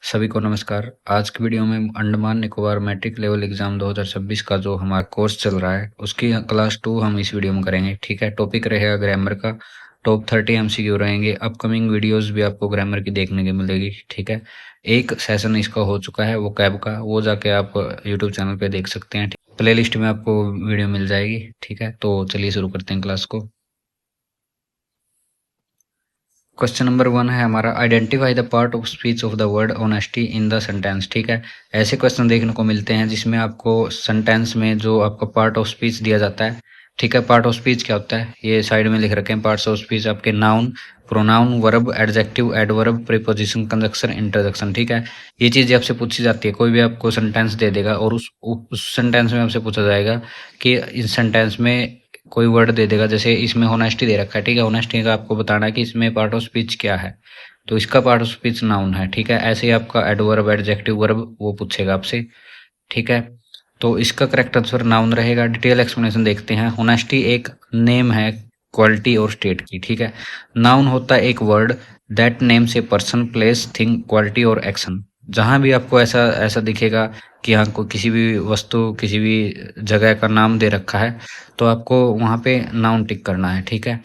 सभी को नमस्कार। आज की वीडियो में Andaman Nicobar matric level exam 2026 का जो हमारा कोर्स चल रहा है उसकी क्लास 2 हम इस वीडियो में करेंगे। ठीक है, टॉपिक रहेगा ग्रामर का। टॉप 30 एमसीक्यू रहेंगे। अपकमिंग वीडियोस भी आपको ग्रामर की देखने की मिलेगी। ठीक है, एक सेशन इसका हो चुका है वो कैब का, वो जाके आप यूट्यूब चैनल पे देख सकते हैं। प्ले लिस्ट में आपको वीडियो मिल जाएगी। ठीक है, तो चलिए शुरू करते हैं क्लास को। क्वेश्चन नंबर 1 है हमारा, identify the part of speech of the word honesty in the sentence. ठीक है, ऐसे क्वेश्चन देखने को मिलते हैं जिसमें आपको सेंटेंस में जो आपका पार्ट ऑफ स्पीच दिया जाता है। ठीक है, पार्ट ऑफ स्पीच क्या होता है ये साइड में लिख रखे हैं। पार्ट्स ऑफ स्पीच आपके noun, pronoun, verb, adjective, adverb, preposition, conjunction, interjection. ठीक है, ये चीज़ आपसे पूछी जाती है। कोई भी आपको सेंटेंस दे देगा और उस सेंटेंस में आपसे पूछा जाएगा कि इस सेंटेंस में कोई वर्ड दे देगा। जैसे इसमें होनेस्टी दे रखा है। ठीक है, होनेस्टी का आपको बताना है कि इसमें पार्ट ऑफ स्पीच क्या है, तो इसका पार्ट ऑफ स्पीच नाउन है। ठीक है, ऐसे ही आपका एडवर्ब, एडजेक्टिव, वर्ब वो पूछेगा आपसे। ठीक है, तो इसका करेक्ट आंसर नाउन रहेगा। डिटेल एक्सप्लेनेशन देखते हैं। होनेस्टी एक नेम है क्वालिटी और स्टेट की। ठीक है, नाउन होता है एक word that names a person, place, thing, quality और एक्शन। जहां भी आपको ऐसा ऐसा दिखेगा कि यहाँ को किसी भी वस्तु, किसी भी जगह का नाम दे रखा है, तो आपको वहाँ पे नाउन टिक करना है। ठीक है,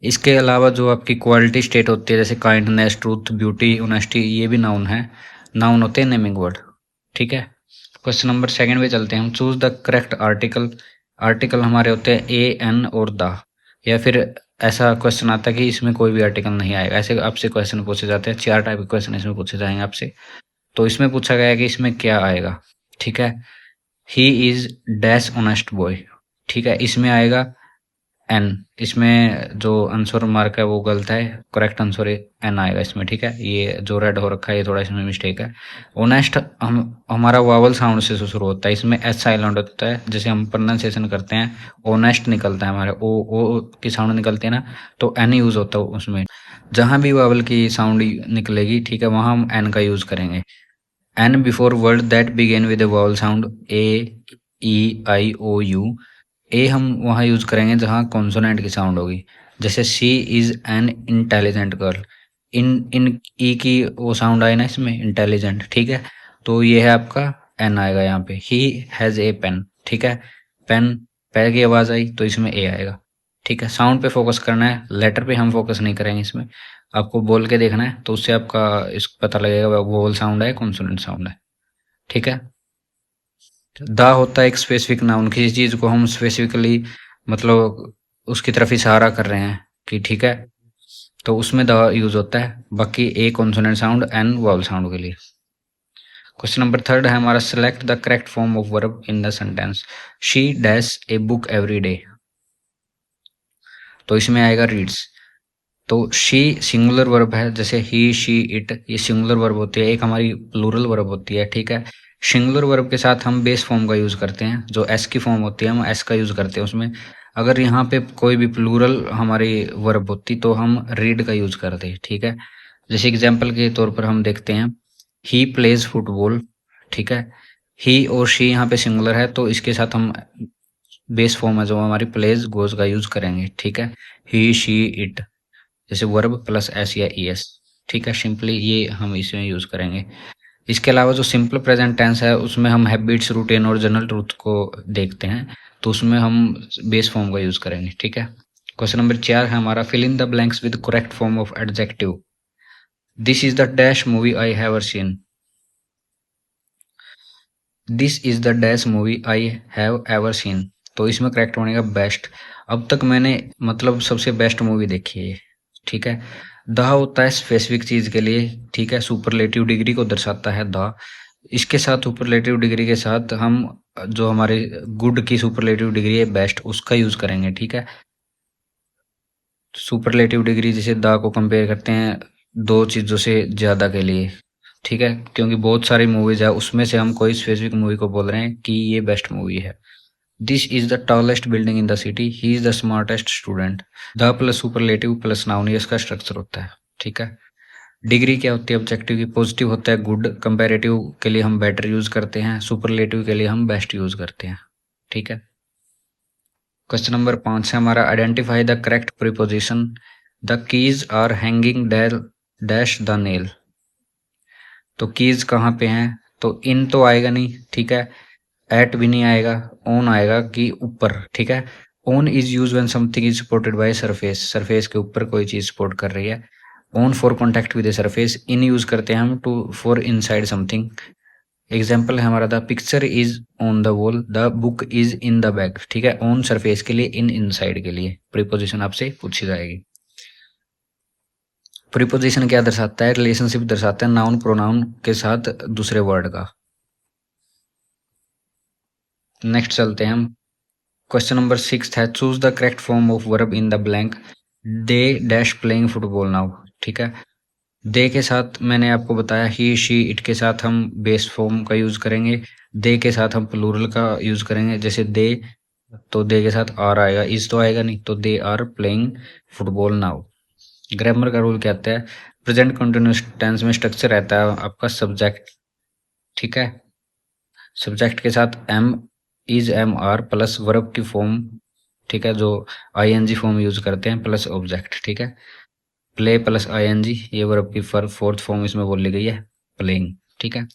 इसके अलावा जो आपकी क्वालिटी स्टेट होती है जैसे काइंडनेस, ट्रूथ, ब्यूटी, ऑनेस्टी, ये भी नाउन है। नाउन होते हैं नेमिंग वर्ड। ठीक है, क्वेश्चन नंबर 2 पे चलते हैं हम। Choose the correct article. Article हमारे होते हैं ए, एन और द, या फिर ऐसा क्वेश्चन आता है कि इसमें कोई भी आर्टिकल नहीं आएगा। ऐसे आपसे क्वेश्चन पूछे जाते हैं। 4 टाइप के क्वेश्चन इसमें पूछे जाएंगे आपसे। तो इसमें पूछा गया है कि इसमें क्या आएगा। ठीक है, he is dash honest boy. ठीक है, इसमें आएगा एन। इसमें जो आंसर मार्क है वो गलत है, करेक्ट आंसर एन आएगा इसमें। ठीक है, ये जो रेड हो रखा है ये थोड़ा इसमें मिस्टेक है। ऑनेस्ट हम हमारा वावल साउंड से शुरू होता है। इसमें एच साइलेंट होता है। जैसे हम प्रोनाउंसिएशन करते हैं ऑनेस्ट निकलता है हमारे ओ की साउंड निकलती है ना, तो एन यूज होता है उसमें। जहां भी वावल की साउंड निकलेगी, ठीक है, वहां हम एन का यूज करेंगे। An before word that begin with vowel sound A, E, I, O, U. A हम वहाँ यूज करेंगे जहाँ कॉन्सोनेंट की साउंड होगी। जैसे she is an intelligent girl. In in E की वो साउंड आई ना इसमें, इंटेलिजेंट। ठीक है, तो ये है आपका एन आएगा यहाँ पे। He has a pen. ठीक है, पेन, पै की आवाज आई तो इसमें ए आएगा। ठीक है, साउंड पे फोकस करना है, लेटर पे हम फोकस नहीं करेंगे इसमें। आपको बोल के देखना है तो उससे आपका इस पता लगेगा वोवल साउंड है, कॉन्सोनेंट साउंड है। ठीक है, द होता है एक स्पेसिफिक नाउन। किसी चीज को हम स्पेसिफिकली मतलब उसकी तरफ इशारा कर रहे हैं कि ठीक है, तो उसमें द यूज होता है। बाकी a consonant sound, an vowel sound के लिए। क्वेश्चन नंबर 3 है हमारा, select the correct form of verb in the sentence. She dash a book every day. तो इसमें आएगा रीड्स। तो शी सिंगुलर वर्ब है, जैसे ही, शी, इट, ये सिंगुलर वर्ब होती है। एक हमारी प्लूरल वर्ब होती है। ठीक है, सिंगुलर वर्ब के साथ हम बेस फॉर्म का यूज करते हैं। जो एस की फॉर्म होती है हम एस का यूज करते हैं उसमें। अगर यहाँ पे कोई भी प्लूरल हमारी वर्ब होती तो हम रीड का यूज करते हैं। ठीक है, जैसे एग्जाम्पल के तौर पर हम देखते हैं, ही प्लेज फुटबॉल। ठीक है, ही और शी यहाँ पे सिंगुलर है तो इसके साथ हम बेस फॉर्म है जो हमारी प्लेज गोज का यूज करेंगे। ठीक है, ही, शी, इट, जैसे वर्ब प्लस एस या ई एस। ठीक है, सिंपली ये हम इसमें यूज करेंगे। इसके अलावा जो सिंपल प्रेजेंट टेंस है उसमें हम हैबिट्स, रूटीन और जनरल ट्रूथ को देखते हैं, तो उसमें हम बेस फॉर्म का यूज करेंगे। ठीक है, क्वेश्चन नंबर 4 है हमारा, fill in the blanks with correct form of adjective. This is the dash movie I have seen. This is the dash movie I have ever seen. तो इसमें correct बनेगा best. अब तक मैंने मतलब सबसे बेस्ट मूवी देखी है। ठीक है, द होता है स्पेसिफिक चीज के लिए। ठीक है, सुपरलेटिव डिग्री को दर्शाता है द। इसके साथ सुपरलेटिव डिग्री के साथ हम जो हमारे गुड की सुपरलेटिव डिग्री है बेस्ट, उसका यूज करेंगे। ठीक है, सुपरलेटिव डिग्री जैसे द को कंपेयर करते हैं दो चीजों से ज्यादा के लिए। ठीक है, क्योंकि बहुत सारी मूवीज है उसमें से हम कोई स्पेसिफिक मूवी को बोल रहे हैं कि ये बेस्ट मूवी है। This is the tallest building in the city, he is the smartest student. The plus superlative plus noun, ये इसका स्ट्रक्चर होता है। ठीक है, डिग्री क्या होती है ऑब्जेक्टिव की, पॉजिटिव होता है गुड, कंपैरेटिव के लिए हम बेटर यूज करते हैं, सुपरलेटिव के लिए हम बेस्ट यूज करते हैं। ठीक है, क्वेश्चन नंबर 5 है हमारा, identify the correct preposition. The keys are hanging dash the nail. तो कीज कहाँ पे हैं, तो इन तो आएगा नहीं, ठीक है, एट भी नहीं आएगा, ऑन आएगा कि ऊपर, ठीक है। On is use when something is supported by surface, surface के ऊपर कोई चीज सपोर्ट कर रही है। On for contact with the surface, in use करते हैं हम to for inside something. Example है हमारा the picture is on the wall, the book is in the bag, ठीक है। ऑन सरफेस के लिए, इन इनसाइड के लिए प्रीपोजिशन आपसे पूछी जाएगी। प्रीपोजिशन क्या दर्शाता है, रिलेशनशिप दर्शाता है नाउन प्रोनाउन के साथ दूसरे वर्ड का। नेक्स्ट चलते हैं हम, क्वेश्चन नंबर 6 है, choose the correct form of verb in the blank, they dash playing football now, ठीक है। दे के साथ मैंने आपको बताया ही शी इट के साथ हम बेस फॉर्म का यूज करेंगे, दे के साथ हम प्लूरल का यूज करेंगे, जैसे दे, तो दे के साथ आर आएगा, इज तो आएगा नहीं, तो they are playing football now. Grammar का रूल कहता है प्रेजेंट कंटिन्यूअस टेंस में स्ट्रक्चर रहता है आपका सब्जेक्ट, ठीक है। सब्जेक्ट के साथ am is am are plus verb की फॉर्म, ठीक है, जो आईएनजी फॉर्म यूज करते हैं, प्लस ऑब्जेक्ट, ठीक है। प्ले प्लस आईएनजी, ये वर्ब की फोर्थ फॉर्म इसमें बोल ली गई है, प्लेइंग, ठीक है।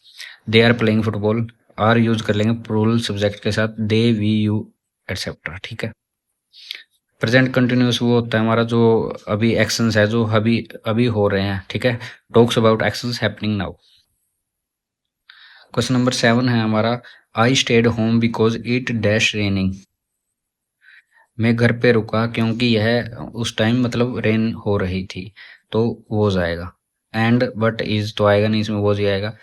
They are playing football, are use कर लेंगे प्लूरल सब्जेक्ट के साथ, दे वी यू एटसेट्रा, ठीक है। प्रेजेंट कंटिन्यूअस वो होता है हमारा जो अभी एक्शंस है जो अभी अभी हो रहे हैं, ठीक है, talks about actions happening now. Question number 7 है हमारा, आई stayed home because it dash raining, मैं घर पे रुका क्योंकि यह उस टाइम मतलब रेन हो रही थी, तो वॉज आएगा। एंड बट इज तो आएगा नहीं, इसमें वॉज ही आएगा।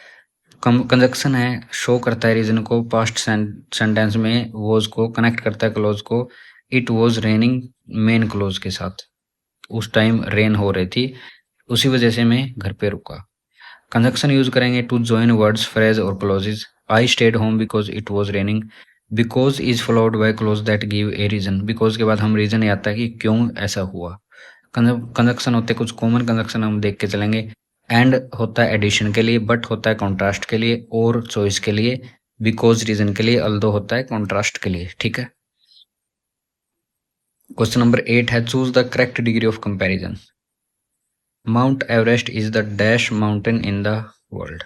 कंजक्शन है, शो करता है रीजन को, पास्ट सेंटेंस में वॉज को कनेक्ट करता है क्लोज को, it was raining main close के साथ, उस टाइम रेन हो रही थी, उसी वजह से मैं घर पे रुका। कंजक्शन यूज करेंगे टू जॉइन वर्ड्स, फ्रेज और clauses. I stayed home because it was raining, because is followed by clause that give a reason, because के बाद हम रीजन ये आता है कि क्यों ऐसा हुआ। कंजक्शन होते कुछ कॉमन कंजक्शन हम देख के चलेंगे, एंड होता है एडिशन के लिए, बट होता है कॉन्ट्रास्ट के लिए, और चॉइस के लिए, बिकॉज रीजन के लिए, अल्दो होता है कॉन्ट्रास्ट के लिए, ठीक है। क्वेश्चन नंबर 8 है, choose the correct degree of comparison, mount Everest is the dash mountain in the world,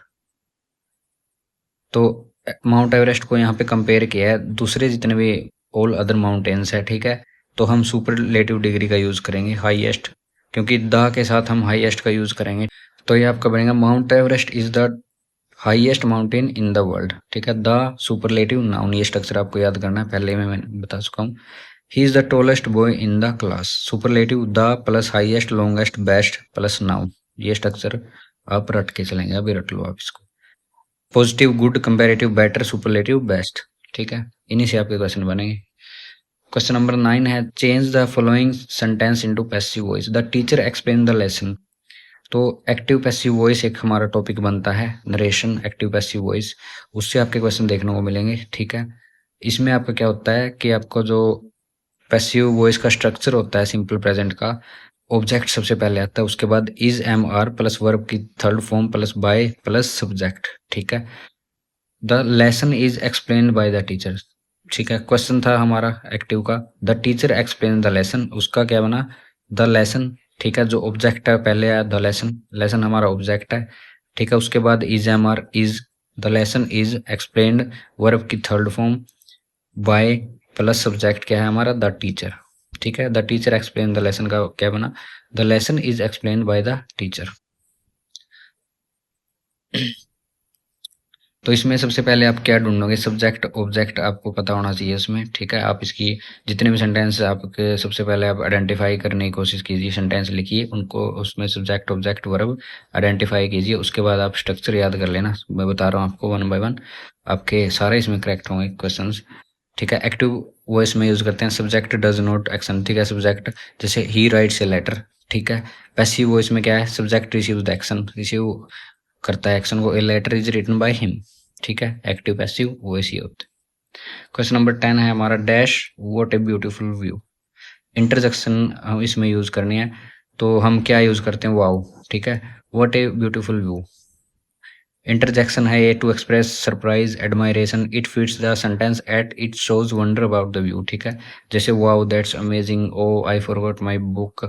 तो माउंट एवरेस्ट को यहाँ पे कंपेयर किया है दूसरे जितने भी ऑल अदर माउंटेन्स है, ठीक है, तो हम सुपरलेटिव डिग्री का यूज करेंगे, हाईएस्ट, क्योंकि द के साथ हम हाईएस्ट का यूज करेंगे, तो ये आपका बनेगा mount Everest is the highest mountain in the world, ठीक है। द सुपरलेटिव नाउन, ये स्ट्रक्चर आपको याद करना है, पहले मैं बता चुका हूँ। He is the tallest boy in the class, superlative the plus highest longest best plus noun, ये स्ट्रक्चर आप रट के चलेंगे, अभी रट लो आप इसको। Positive good, comparative better, superlative best, ठीक है, इन्हीं से आपके क्वेश्चन बनेंगे। क्वेश्चन नंबर 9 है, change the following sentence into passive voice, the teacher explain the lesson, तो एक्टिव पैसिव वॉइस एक हमारा टॉपिक बनता है, नरेशन एक्टिव पैसिव वॉइस, उससे आपके क्वेश्चन देखने को मिलेंगे, ठीक है। इसमें आपका क्या होता है कि आपको जो पैसिव वॉइस का स्ट्रक्चर होता है सिंपल प्रेजेंट का, ऑब्जेक्ट सबसे पहले आता है, उसके बाद is am are plus verb की third form plus by plus subject, ठीक है। The lesson is explained by the teacher, ठीक है। क्वेश्चन था हमारा एक्टिव का, the teacher explain the lesson, उसका क्या बना, द लेसन, ठीक है, जो ऑब्जेक्ट है पहले आया द लेसन, लेसन हमारा ऑब्जेक्ट है, ठीक है। उसके बाद is am are is, the lesson is explained, verb की third form, by plus subject क्या है हमारा, द टीचर, ठीक है। The teacher explain the lesson का क्या बना, the lesson is explained by the teacher. तो इसमें सबसे पहले आप क्या ढूंढोगे, सब्जेक्ट ऑब्जेक्ट आपको पता होना चाहिए इसमें, ठीक है। आप इसकी जितने भी सेंटेंस आपके सबसे पहले आप आइडेंटिफाई करने की कोशिश कीजिए, सेंटेंस लिखिए उनको, उसमें सब्जेक्ट ऑब्जेक्ट वर्ब आइडेंटिफाई कीजिए, उसके बाद आप स्ट्रक्चर याद कर लेना, मैं बता रहा हूँ आपको वन बाय वन, आपके सारे इसमें करेक्ट होंगे क्वेश्चन, ठीक है। एक्टिव वॉइस में यूज करते हैं सब्जेक्ट डज नॉट एक्शन, ठीक है, सब्जेक्ट जैसे ही राइट्स ए लेटर, ठीक है। पैसिव वॉइस में क्या है, subject receive the action, receive करता है एक्शन को, a letter is written by him, ठीक है। एक्टिव पैसिव वॉइस ये होते हैं। क्वेश्चन नंबर 10 है हमारा, dash what a beautiful view, interjection हम इसमें यूज करनी है, तो हम क्या यूज करते हैं, वाओ, ठीक है, what a beautiful view. Interjection है ये to express surprise admiration, it fits the sentence at it shows wonder about the view, ठीक है, जैसे wow that's amazing, oh I forgot my book,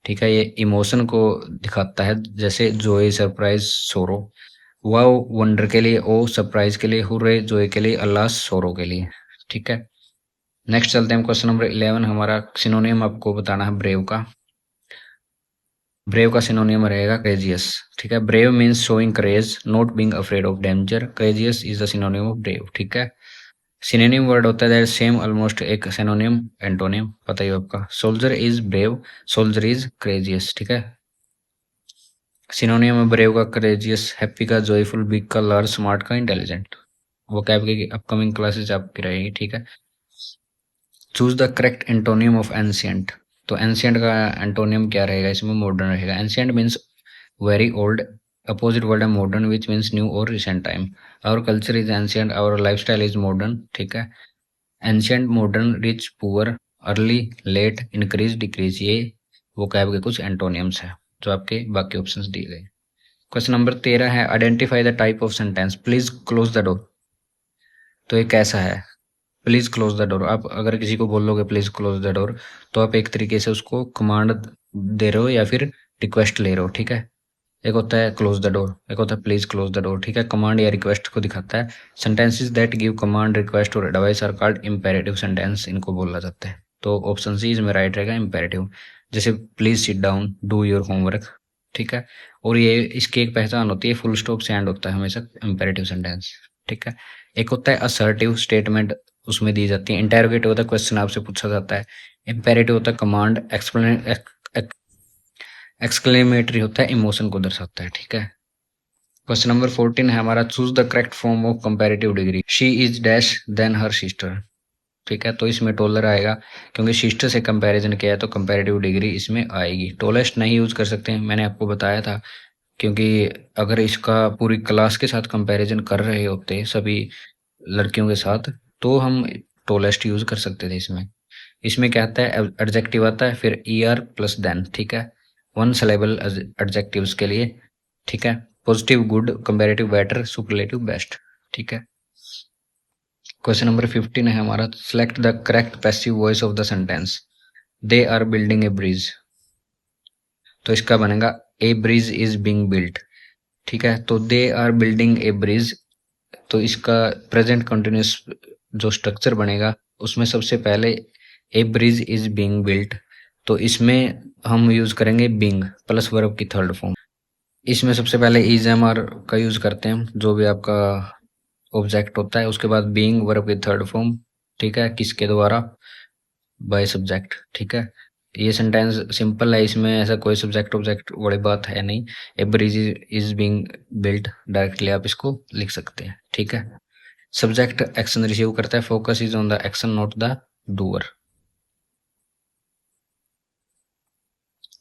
ठीक है, ये इमोशन को दिखाता है, जैसे joy surprise sorrow, wow wonder के लिए, ओ सरप्राइज के लिए, हुर्रे जॉय के लिए, अल्लाह सोरो के लिए। ठीक है, नेक्स्ट चलते हैं क्वेश्चन नंबर 11। हमारा सिनोनियम आपको बताना है ब्रेव का। ब्रेव का सिनोनियम रहेगा करेजियस। ठीक है, brave means showing courage, not being afraid of danger. Courageous is the सिनोनियम of brave. ठीक है, सिनोनिम वर्ड होता है सेम ऑलमोस्ट एक सिनोनिम एंटोनिम पता ही आपका। Soldier is brave, soldier is courageous. ठीक है, सिनोनियम है ब्रेव का करेजियस, हैप्पी का जॉयफुल, बिग का लार्ज, स्मार्ट का इंटेलिजेंट। वो कैब की अपकमिंग क्लासेस आपकी रहेगी। ठीक है, choose the correct antonym of ancient. तो एंशियंट का एंटोनियम क्या रहेगा इसमें? मॉडर्न रहेगा। Ancient means very old, opposite word है मॉडर्न विच मीन्स न्यू और recent time. Our culture is ancient, our lifestyle is modern. ठीक है, ancient, modern, rich, poor, early, late, increase, decrease, ये वो कैब के कुछ एंटोनियम्स है जो आपके बाकी ऑप्शंस दिए गए। क्वेश्चन नंबर 13 है identify the type of sentence, please close the door. तो ये कैसा है? प्लीज क्लोज द डोर, आप अगर किसी को बोलोगे प्लीज क्लोज द डोर तो आप एक तरीके से उसको कमांड दे रहे हो या फिर रिक्वेस्ट ले रहे हो। ठीक है, एक होता है क्लोज द डोर, एक होता है प्लीज क्लोज द डोर। ठीक है, कमांड या रिक्वेस्ट को दिखाता है। Sentences that give command, request और advice are called imperative sentence, इनको बोला जाता है। तो ऑप्शन सी इसमें राइट रहेगा, इंपेरेटिव। जैसे please sit down, do your homework. ठीक है, और ये इसकी एक पहचान होती है, फुल स्टॉप से एंड होता है हमेशा इंपेरेटिव सेंटेंस। ठीक है, एक होता है असर्टिव स्टेटमेंट, उसमें दी जाती है। इंटेरोगेटिव होता है क्वेश्चन आपसे पूछा जाता है। इंपेरेटिव होता है कमांड, एक्सक्लेमेटरी होता है इमोशन को दर्शाता है। ठीक है, क्वेश्चन नंबर 14 है हमारा choose the correct form of comparative degree. She is dash than her sister. ठीक है, तो इसमें टोलर आएगा क्योंकि सिस्टर से कंपैरिजन किया है तो कंपैरेटिव डिग्री इसमें आएगी। टोलेस्ट नहीं यूज कर सकते हैं, मैंने आपको बताया था, क्योंकि अगर इसका पूरी क्लास के साथ कंपैरिजन कर रहे होते सभी लड़कियों के साथ तो हम टोलेस्ट यूज कर सकते थे। इसमें इसमें क्या आता है? एडजेक्टिव आता है, फिर ईआर प्लस देन। ठीक है, वन सिलेबल एडजेक्टिव्स के लिए। ठीक है, positive good, comparative better, superlative best. ठीक है, क्वेश्चन नंबर 15 है हमारा select the correct passive voice of the sentence. They are building a bridge. तो इसका बनेगा a bridge is being built. ठीक है, तो they are building a bridge, तो इसका प्रेजेंट कंटिन्यूस जो स्ट्रक्चर बनेगा उसमें सबसे पहले ए ब्रिज इज बीइंग बिल्ट, तो इसमें हम यूज करेंगे बीइंग प्लस वर्ब की थर्ड फॉर्म। इसमें सबसे पहले इज एम आर का यूज करते हैं हम, जो भी आपका ऑब्जेक्ट होता है, उसके बाद बीइंग वर्ब की थर्ड फॉर्म। ठीक है, किसके द्वारा? By subject. ठीक है, ये सेंटेंस सिंपल है, इसमें ऐसा कोई सब्जेक्ट ऑब्जेक्ट बड़ी बात है नहीं। A bridge is being built directly आप इसको लिख सकते हैं। ठीक है, सब्जेक्ट एक्शन रिसीव करता है, focus is on the action not the doer.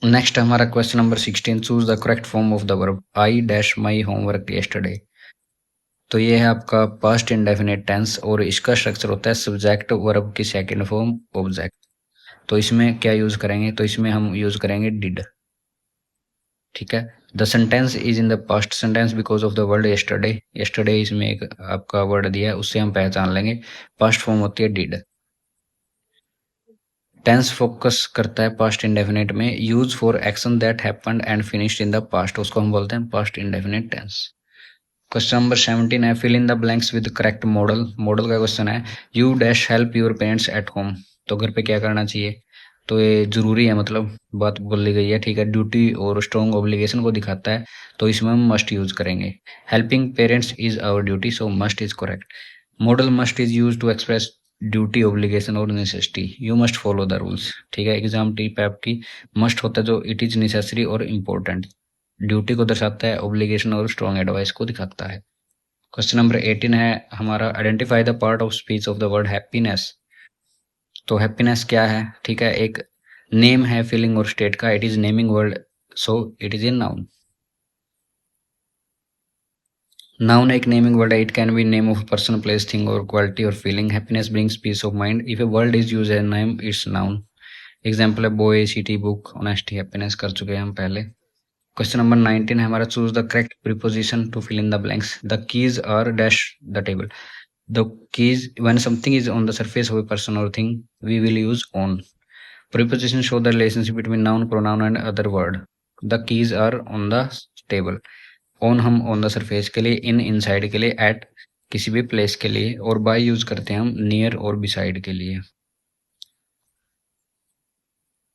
Next हमारा question number 16 choose the correct form of the verb I dash my homework yesterday. तो ये है आपका पास्ट इंडेफिनिट टेंस और इसका स्ट्रक्चर होता है सब्जेक्ट वर्ब की सेकंड फॉर्म ऑब्जेक्ट। तो इसमें क्या यूज करेंगे? तो इसमें हम यूज करेंगे डिड। ठीक है, the sentence is in the past sentence because of the word yesterday. Yesterday इसमें एक आपका वर्ड दिया है, उससे हम पहचान लेंगे। पास्ट फॉर्म होती है डिड। टेंस फोकस करता है पास्ट इंडेफिनिट में, use for action that happened and finished in the past, उसको हम बोलते हैं past indefinite tense. Question number 17 है fill in the blanks with correct modal. Modal का क्वेश्चन है you dash help your parents at home. तो घर पे क्या करना चाहिए? तो ये जरूरी है, मतलब बात बोली गई है। ठीक है, ड्यूटी और स्ट्रॉन्ग ऑब्लिगेशन को दिखाता है तो इसमें हम मस्ट यूज करेंगे। Helping parents is our duty, so must is correct. Modal must is use to express duty, obligation और necessity. You must follow the rules. ठीक है, एग्जाम टिप है आपकी, मस्ट होता है जो इट इज नेसेसरी और इम्पोर्टेंट, ड्यूटी को दर्शाता है, ऑब्लिगेशन और स्ट्रॉन्ग एडवाइस को दिखाता है। क्वेश्चन नंबर 18 है हमारा identify the part of speech of the word happiness. तो हैप्पीनेस क्या है? ठीक है, एक नेम है फीलिंग और स्टेट का, it is naming word, so it is a noun. Noun एक नेमिंग वर्ड है, it can be name of person, place, thing और क्वालिटी और feeling. Happiness brings peace of mind, if a word is use as name it's noun. Example है boy, city, book, honesty, happiness कर चुके हैं हम पहले। Question number 19 है हमारा choose the correct preposition to fill in the blanks. The keys are dash the table. The keys, when something is on the surface of a person or thing, we will use on. Prepositions show the relationship between noun, pronoun, and other word. The keys are on the table. On हम on the surface के लिए, in inside के लिए, eight किसी भी place के लिए, और बाय यूज करते हैं हम नियर और बिसाइड के लिए।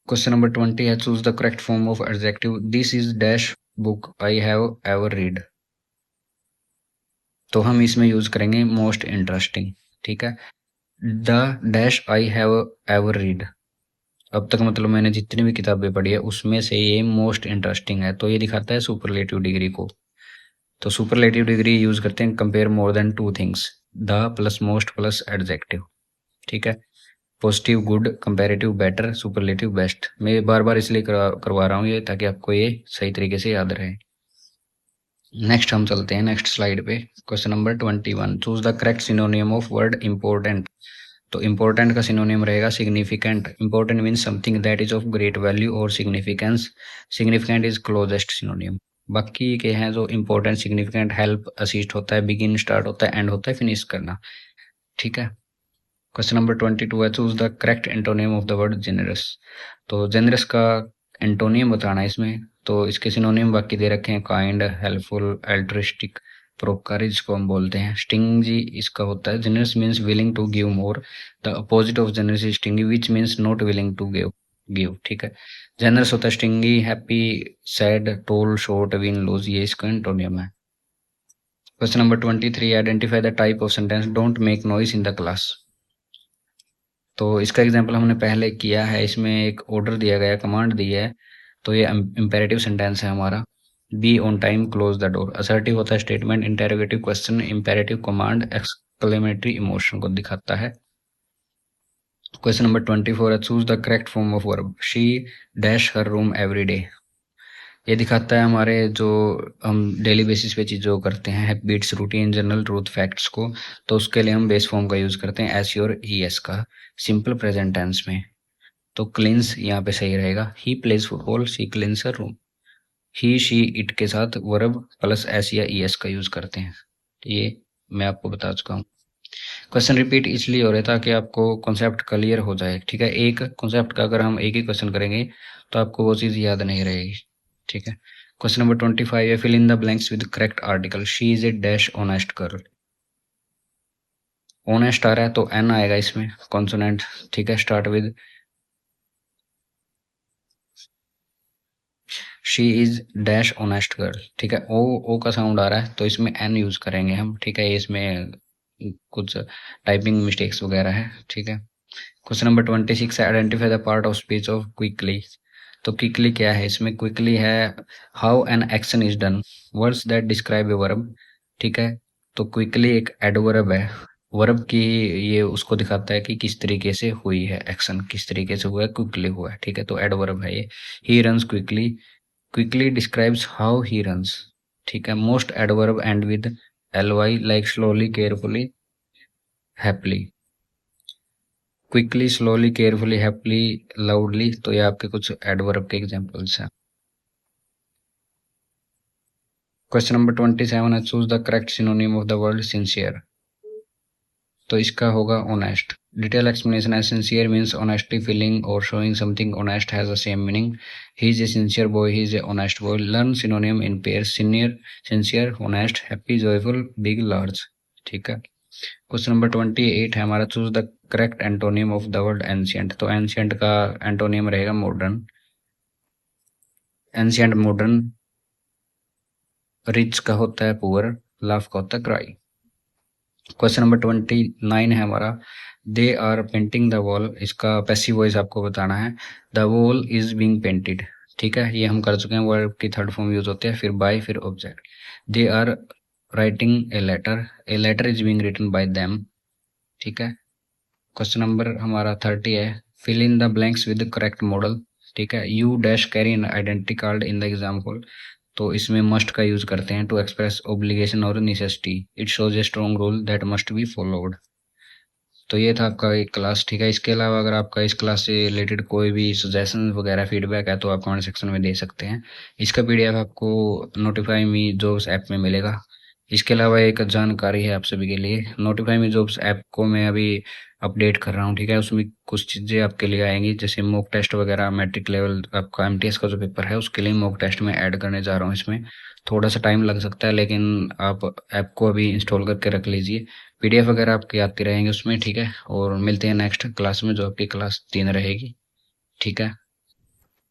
क्वेश्चन नंबर 20 है choose the correct form of adjective. This is dash book I have ever read. तो हम इसमें यूज करेंगे मोस्ट इंटरेस्टिंग। ठीक है, the dash I have ever read, अब तक मतलब मैंने जितनी भी किताबें पढ़ी है उसमें से ये मोस्ट इंटरेस्टिंग है, तो ये दिखाता है सुपरलेटिव डिग्री को। तो सुपरलेटिव डिग्री यूज करते हैं compare more than two things, the plus most plus adjective. ठीक है, positive good, comparative better, superlative best. मैं बार बार इसलिए करवा रहा हूँ ये ताकि आपको ये सही तरीके से याद रहे। नेक्स्ट हम चलते हैं नेक्स्ट स्लाइड पे। Question number 21 choose the correct synonym of word important. तो इम्पोर्टेंट का सिनोनियम रहेगा significant. Important means something that is of great value और significance. Significant is closest synonym. बाकी के हैं जो इम्पोर्टेंट, सिग्निफिकेंट, हेल्प, असिस्ट होता है, बिगिन स्टार्ट होता है, एंड होता है, फिनिश करना। ठीक है, क्वेश्चन नंबर 22 है choose the correct antonym of the word generous. तो जेनरस का एंटोनियम बताना है इसमें। तो इसके सिनोनियम बाकी दे रखे हैं, काइंड, हेल्पफुल, एल्ट्रिस्टिक, परोपकारी जिसको हम बोलते हैं। स्टिंगी इसका होता है, generous means willing to give more. The opposite of generous is stingy which means not willing to give. ठीक है, जेनरस होता है stingy, happy, sad, tall, short, win, lose, ये इसका एंटोनियम है। Question number 23 identify the type of sentence don't make noise in the class. तो इसका example हमने पहले किया है, इसमें एक ऑर्डर दिया गया, कमांड दी है। तो ये इम्पेरेटिव सेंटेंस है हमारा। Be on time, close the door. Assertive होता है statement, interrogative question, imperative command, exclamatory emotion को दिखाता है। क्वेश्चन नंबर 24 है choose the correct form of verb. She dash her room every day. ये दिखाता है हमारे जो हम डेली बेसिस पे चीज़ों करते हैं, habits, routine, general truth, facts को। तो उसके लिए हम बेस फॉर्म का यूज़ करते हैं एस योर ई एस का सिंपल प्रेजेंट टेंस में। तो क्लींस यहाँ पे सही रहेगा। He plays football, she क्लींस her room. He she it के साथ वर्ब प्लस एस या ई एस का यूज़ करते हैं। ये मैं आपको बता चुका हूँ। क्वेश्चन रिपीट इसलिए हो रहा है ताकि आपको कॉन्सेप्ट क्लियर हो जाए। ठीक है, एक कॉन्सेप्ट का अगर हम एक ही क्वेश्चन करेंगे तो आपको वो चीज़ याद नहीं रहेगी। ठीक है, क्वेश्चन नंबर 25 है fill in the blanks with correct article. She is a dash honest girl. Honest आ रहा है तो एन आएगा इसमें कॉन्सोनेंट। ठीक है, start with she is dash honest girl. ठीक है, ओ का साउंड आ रहा है तो इसमें एन यूज करेंगे हम। ठीक है, इसमें कुछ टाइपिंग मिस्टेक्स वगैरह है। ठीक है, क्वेश्चन नंबर 26 है identify the part of speech of quickly. तो क्विकली क्या है, इसमें क्विकली है how an action is done, words that describe a verb. ठीक है, तो क्विकली एक एडवर्ब है, वर्ब की ये उसको दिखाता है कि किस तरीके से हुई है, एक्शन किस तरीके से हुआ है, क्विकली हुआ है। ठीक है, तो एडवर्ब है ये। He runs quickly, quickly describes how he runs. ठीक है, most adverb and with L why like slowly, carefully, happily. Quickly, slowly, carefully, happily, loudly. तो ये आपके कुछ एडवर्ब के एग्जांपल्स हैं। क्वेश्चन नंबर 27 है choose the correct synonym of the word sincere. तो इसका होगा ऑनेस्ट। डिटेल एक्सप्लेनेशन है सिंसियर मीन्स ऑनेस्टली फीलिंग और showing something honest has the same meaning. He is a sincere boy, he is a honest boy. Learn synonym in pairs, senior, sincere, honest, happy, joyful, big, large. ठीक है, question number 28 है हमारा choose the correct antonym of the word ancient. तो ancient का antonym रहेगा modern. Ancient modern. Rich का होता है पुअर, लाफ का होता है क्राई। क्वेश्चन नंबर 29 है हमारा they are painting the wall. इसका पैसिव वॉइस आपको बताना है, the wall is being painted. ठीक है, ये हम कर चुके हैं, वर्ब की थर्ड फॉर्म यूज होते हैं, फिर बाय, फिर object. They are writing a letter is being written by them. ठीक है, क्वेश्चन नंबर हमारा 30 है fill in the blanks with correct modal. ठीक है, you dash carry an identity card in the example. तो इसमें मस्ट का यूज करते हैं टू एक्सप्रेस ओब्लिगेशन और necessity. It shows a strong rule that must be followed. तो ये था आपका एक क्लास। ठीक है, इसके अलावा अगर आपका इस क्लास से रिलेटेड कोई भी सजेशन वगैरह फीडबैक है तो आप कमेंट सेक्शन में दे सकते हैं। इसका पीडीएफ आपको नोटिफाई मी जॉब्स ऐप में मिलेगा। इसके अलावा एक जानकारी है आप सभी के लिए, नोटिफाई मी जॉब्स ऐप को मैं अभी अपडेट कर रहा हूँ, ठीक है। उसमें कुछ चीज़ें आपके लिए आएंगी, जैसे मॉक टेस्ट वगैरह, मैट्रिक लेवल आपका एमटीएस का जो पेपर है उसके लिए मॉक टेस्ट में ऐड करने जा रहा हूँ। इसमें थोड़ा सा टाइम लग सकता है, लेकिन आप ऐप को अभी इंस्टॉल करके रख लीजिए। पीडीएफ वगैरह आपकी आती रहेंगे उसमें, ठीक है। और मिलते हैं नेक्स्ट क्लास में, जो आपकी क्लास 3 रहेगी, ठीक है।